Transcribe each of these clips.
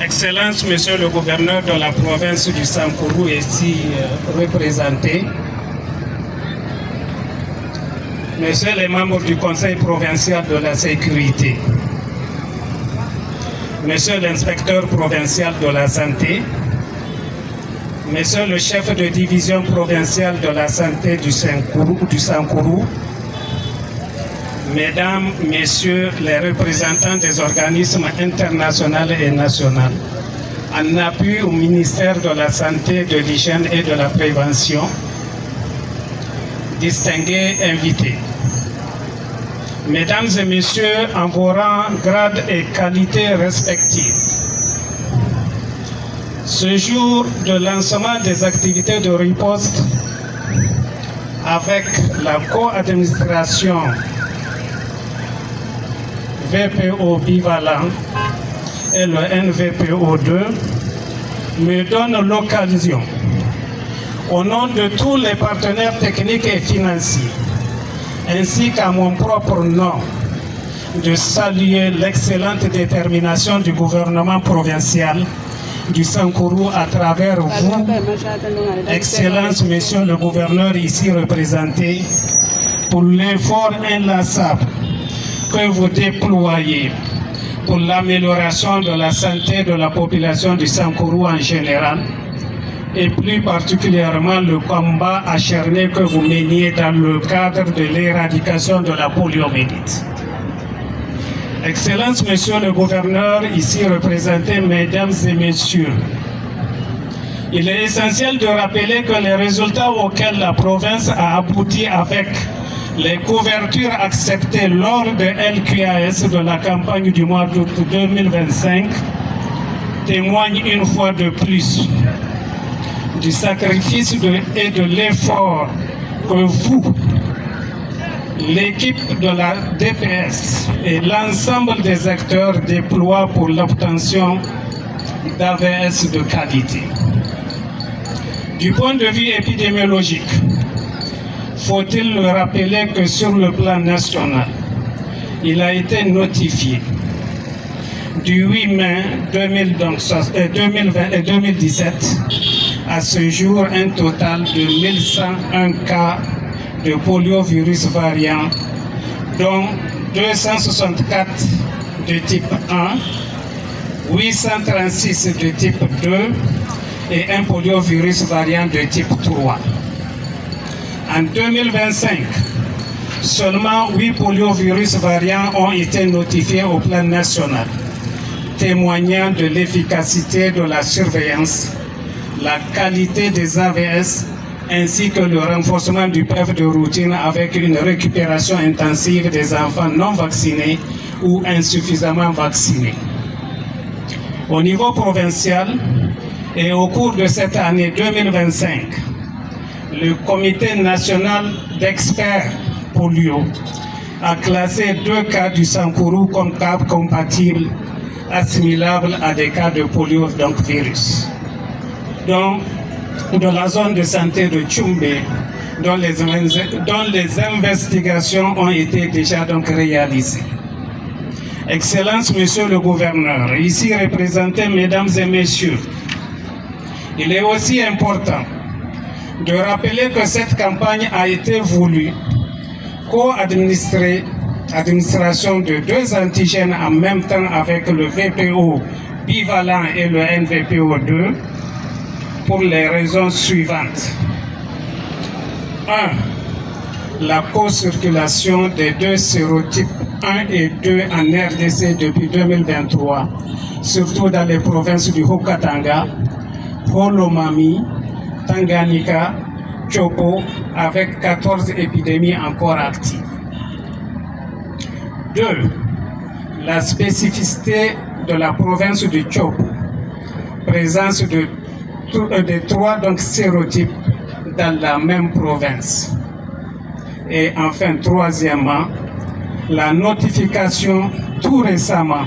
Excellence, Monsieur le gouverneur de la province du Sankourou est ici représenté. Messieurs les membres du Conseil provincial de la sécurité, Monsieur l'inspecteur provincial de la santé, Monsieur le chef de division provinciale de la santé du Sankourou, Mesdames, Messieurs les représentants des organismes internationaux et nationaux, en appui au ministère de la Santé, de l'Hygiène et de la Prévention, distingués invités. Mesdames et Messieurs, en vos rangs, grades et qualités respectives, ce jour de lancement des activités de riposte avec la co-administration VPO bivalent et le NVPO2 me donne l'occasion, au nom de tous les partenaires techniques et financiers, ainsi qu'à mon propre nom, de saluer l'excellente détermination du gouvernement provincial du Sankourou à travers vous, Excellence, Monsieur le gouverneur ici représenté, pour l'effort inlassable que vous déployez pour l'amélioration de la santé de la population du Sankourou en général, et plus particulièrement le combat acharné que vous meniez dans le cadre de l'éradication de la poliomyélite. Excellence, Monsieur le gouverneur, ici représenté, Mesdames et Messieurs, il est essentiel de rappeler que les résultats auxquels la province a abouti avec les couvertures acceptées lors de LQAS de la campagne du mois d'août 2025 témoignent une fois de plus du sacrifice et de l'effort que vous, l'équipe de la DPS et l'ensemble des acteurs déploient pour l'obtention d'AVS de qualité. Du point de vue épidémiologique, faut-il le rappeler que sur le plan national, il a été notifié du 8 mai 2017 à ce jour un total de 1101 cas de poliovirus variant, dont 264 de type 1, 836 de type 2 et un poliovirus variant de type 3. En 2025, seulement 8 poliovirus variants ont été notifiés au plan national, témoignant de l'efficacité de la surveillance, la qualité des AVS, ainsi que le renforcement du PEV de routine avec une récupération intensive des enfants non vaccinés ou insuffisamment vaccinés. Au niveau provincial et au cours de cette année 2025, le Comité national d'experts polio a classé 2 cas du Sankourou comme cas compatibles assimilables à des cas de polio, donc virus. Donc, de la zone de santé de Tchoumbé, dont les investigations ont été déjà donc réalisées. Excellence, Monsieur le gouverneur, ici représenté, Mesdames et Messieurs, il est aussi important de rappeler que cette campagne a été voulue co-administration de 2 antigènes en même temps avec le VPO bivalent et le NVPO2 pour les raisons suivantes. 1. La co-circulation des 2 sérotypes 1 et 2 en RDC depuis 2023, surtout dans les provinces du Haut-Katanga, Holomami, Tanganyika, Chopo, avec 14 épidémies encore actives. 2. La spécificité de la province du Chopo, présence de 3 donc, sérotypes dans la même province. Et enfin, troisièmement, la notification tout récemment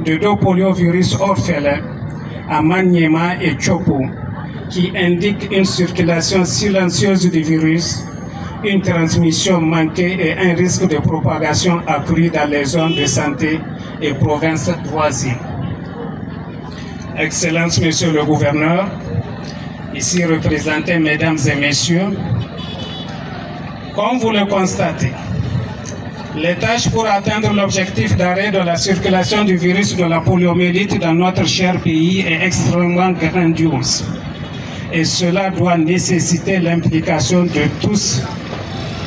de 2 poliovirus orphelins à Maniema et Chopo, qui indique une circulation silencieuse du virus, une transmission manquée et un risque de propagation accru dans les zones de santé et provinces voisines. Excellences, Monsieur le Gouverneur, ici représentés, Mesdames et Messieurs, comme vous le constatez, les tâches pour atteindre l'objectif d'arrêt de la circulation du virus de la poliomyélite dans notre cher pays est extrêmement grandiose. Et cela doit nécessiter l'implication de tous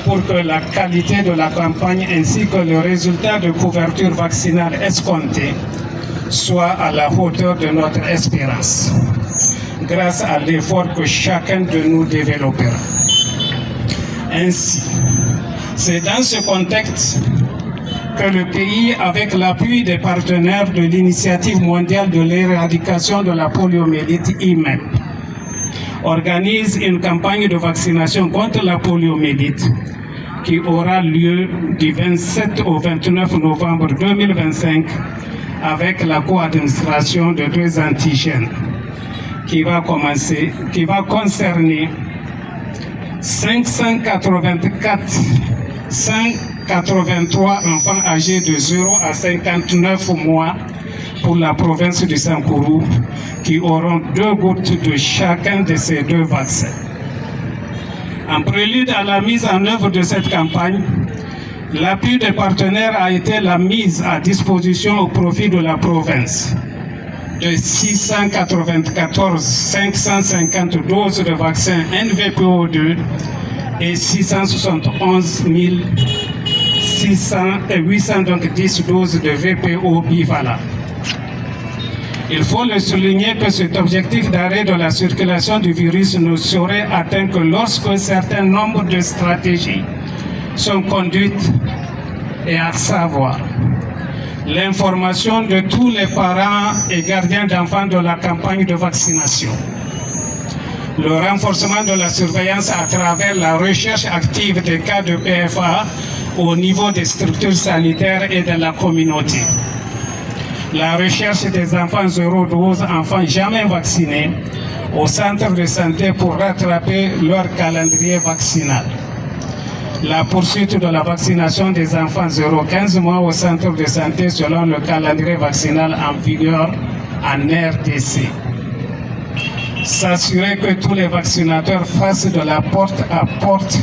pour que la qualité de la campagne ainsi que le résultat de couverture vaccinale escompté soit à la hauteur de notre espérance, grâce à l'effort que chacun de nous développera. Ainsi, c'est dans ce contexte que le pays, avec l'appui des partenaires de l'Initiative mondiale de l'éradication de la poliomyélite IMEP, organise une campagne de vaccination contre la poliomyélite qui aura lieu du 27 au 29 novembre 2025 avec la co-administration de 2 antigènes qui va concerner 583 enfants âgés de 0 à 59 mois pour la province du Sankourou qui auront 2 gouttes de chacun de ces 2 vaccins. En prélude à la mise en œuvre de cette campagne, l'appui des partenaires a été la mise à disposition au profit de la province de 694 550 doses de vaccins NVPO2 et 671 810 doses de VPO bivalent. Il faut le souligner que cet objectif d'arrêt de la circulation du virus ne serait atteint que lorsque un certain nombre de stratégies sont conduites, et à savoir l'information de tous les parents et gardiens d'enfants de la campagne de vaccination, le renforcement de la surveillance à travers la recherche active des cas de PFA au niveau des structures sanitaires et de la communauté, la recherche des enfants 0-12, enfants jamais vaccinés, au centre de santé pour rattraper leur calendrier vaccinal, la poursuite de la vaccination des enfants 0-15 mois au centre de santé selon le calendrier vaccinal en vigueur en RDC. S'assurer que tous les vaccinateurs fassent de la porte à porte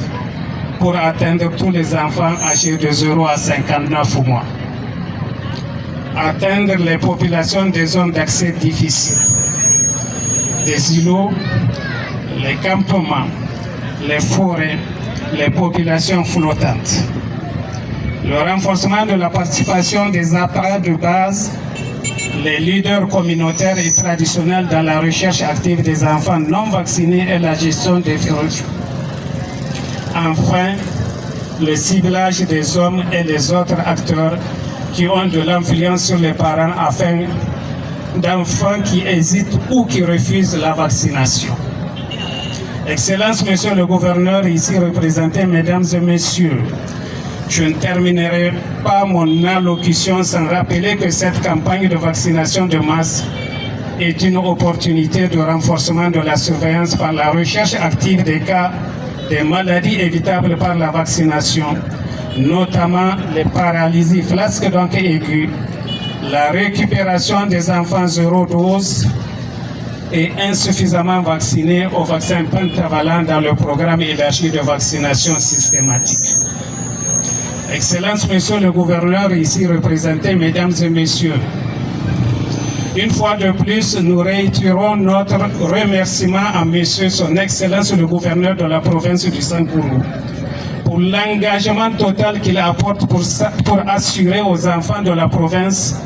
pour atteindre tous les enfants âgés de 0 à 59 mois. Atteindre les populations des zones d'accès difficiles, des îlots, les campements, les forêts, les populations flottantes. Le renforcement de la participation des appareils de base, les leaders communautaires et traditionnels dans la recherche active des enfants non vaccinés et la gestion des virus. Enfin, le ciblage des hommes et les autres acteurs qui ont de l'influence sur les parents afin d'enfants qui hésitent ou qui refusent la vaccination. Excellences, Monsieur le Gouverneur, ici représentés, Mesdames et Messieurs, je ne terminerai pas mon allocution sans rappeler que cette campagne de vaccination de masse est une opportunité de renforcement de la surveillance par la recherche active des cas des maladies évitables par la vaccination, notamment les paralysies flasques donc aiguës, la récupération des enfants 0-12 et insuffisamment vaccinés au vaccin pentavalent dans le programme élargi de vaccination systématique. Excellences, Monsieur le Gouverneur, ici représentés, Mesdames et Messieurs, une fois de plus, nous réitérons notre remerciement à Monsieur Son Excellence le Gouverneur de la province du Sankourou pour l'engagement total qu'il apporte pour assurer aux enfants de la province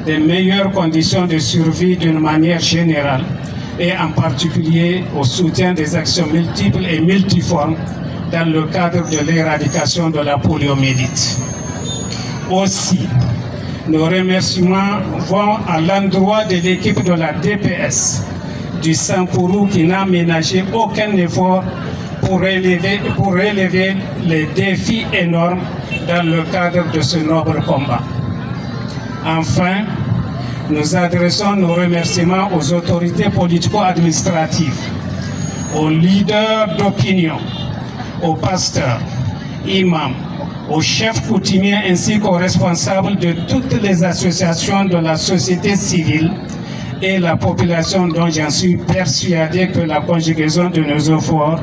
des meilleures conditions de survie d'une manière générale et en particulier au soutien des actions multiples et multiformes dans le cadre de l'éradication de la poliomyélite. Aussi, nos remerciements vont à l'endroit de l'équipe de la DPS du Sankourou qui n'a ménagé aucun effort pour relever les défis énormes dans le cadre de ce noble combat. Enfin, nous adressons nos remerciements aux autorités politico-administratives, aux leaders d'opinion, aux pasteurs, imams, aux chefs coutumiers ainsi qu'aux responsables de toutes les associations de la société civile et la population dont j'en suis persuadé que la conjugaison de nos efforts